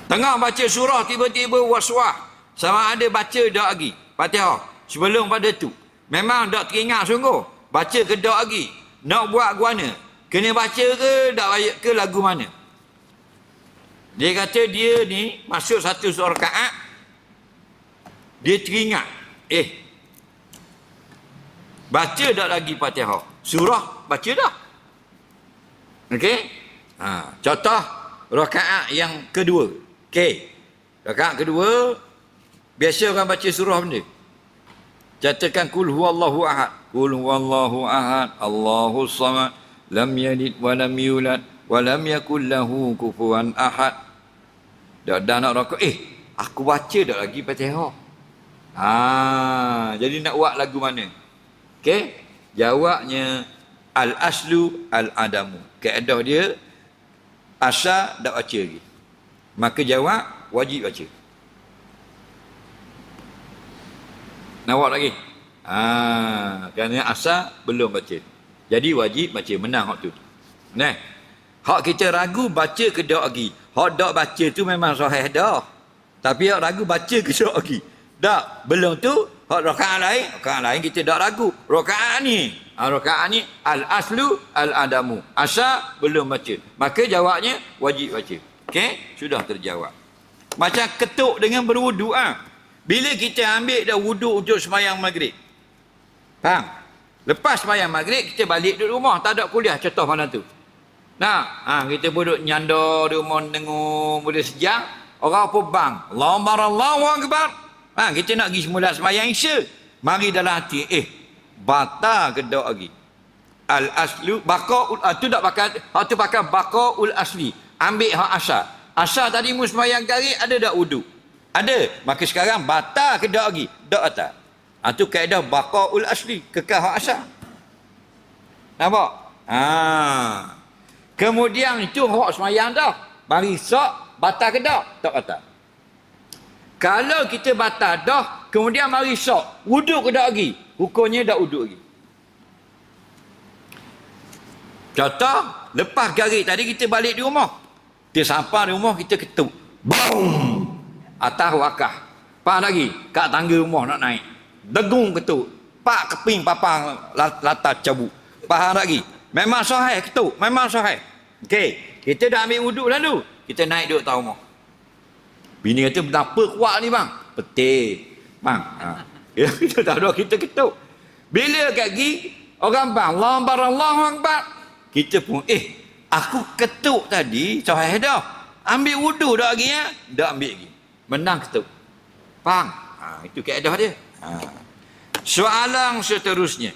Tengah baca surah tiba-tiba waswas. Sama ada baca dak lagi. Fatihah. Sebelum pada tu. Memang dak teringat sungguh. Baca ke dak lagi. Nak buat guana. Kena baca ke dak ke lagu mana. Dia kata dia ni masuk satu rakaat. Dia teringat. Baca dak lagi Fatihah. Surah baca dah. Okey? Contoh rakaat yang kedua. Okey. Rakaat kedua biasa orang baca surah benda. Katakan kul huwallahu ahad. Kul huwallahu ahad. Allahus samad. Lam yalid wa lam yulad wa lam yakul lahu kufuwan ahad. Dah nak rakaat. Aku baca dak lagi Fatihah. Jadi nak buat lagu mana? Okey? Jawabnya al-aslu al-adamu. Kaedah dia asal tak baca lagi. Maka jawab wajib baca. Nak buat lagi? Kerana asal belum baca. Jadi wajib baca. Menang hak tu. Nah. Hak kita ragu baca ke tak lagi. Hak tak baca tu memang sahih dah. Tapi hak ragu baca ke tak lagi. Tak. Belum tu hak rakaat lain kita tak ragu. Rakaat ni al-aslu al-adamu. Asal belum baca. Maka jawabnya wajib baca. Okey? Sudah terjawab. Macam ketuk dengan berwuduk Bila kita ambil dah wuduk untuk sembahyang maghrib. Faham? Lepas sembahyang maghrib kita balik duduk rumah, tak ada kuliah contoh mana tu. Nah, kita duduk nyanda di rumah dengar boleh sejam, orang apa bang? Allahu akbar. Kita nak pergi semula sembahyang Isya. Mari dalam hati, batal ke tak lagi. Al-aslu baqaul tu tak pakai, hak tu pakai baqaul asli. Ambil hak asal. Asal tadi mu sembahyang kari ada tak wuduk? Ada. Maka sekarang batal ke tak lagi? Tak batal. Tu kaedah baqaul asli, kekal hak asal. Nampak? Kemudian itu hak sembahyang dah. Mari sok batal ke tak? Tak batal. Kalau kita batal dah, kemudian mari sok, wuduk ke tak lagi? Hukumnya tak wuduk lagi. Contoh, lepas garik tadi kita balik di rumah. Kita sampai di rumah, kita ketuk. Boom! Atas wakah. Pak lagi, kat tangga rumah nak naik. Degung ketuk. Pak keping papang latar cabut. Faham lagi? Memang sahih ketuk. Memang sahih. Okey, kita dah ambil wuduk lalu. Kita naik duduk atas rumah. Bini kata, kenapa kuat ni bang? Petir. Bang. Kita tak ada, kita ketuk. Bila kat pergi, orang bang, Allahu akbar. Kita pun, aku ketuk tadi, sahih dah. Ambil wuduk dah lagi ya? Tak ambil lagi. Menang ketuk. Faham? Itu kaedah dia. Soalan seterusnya.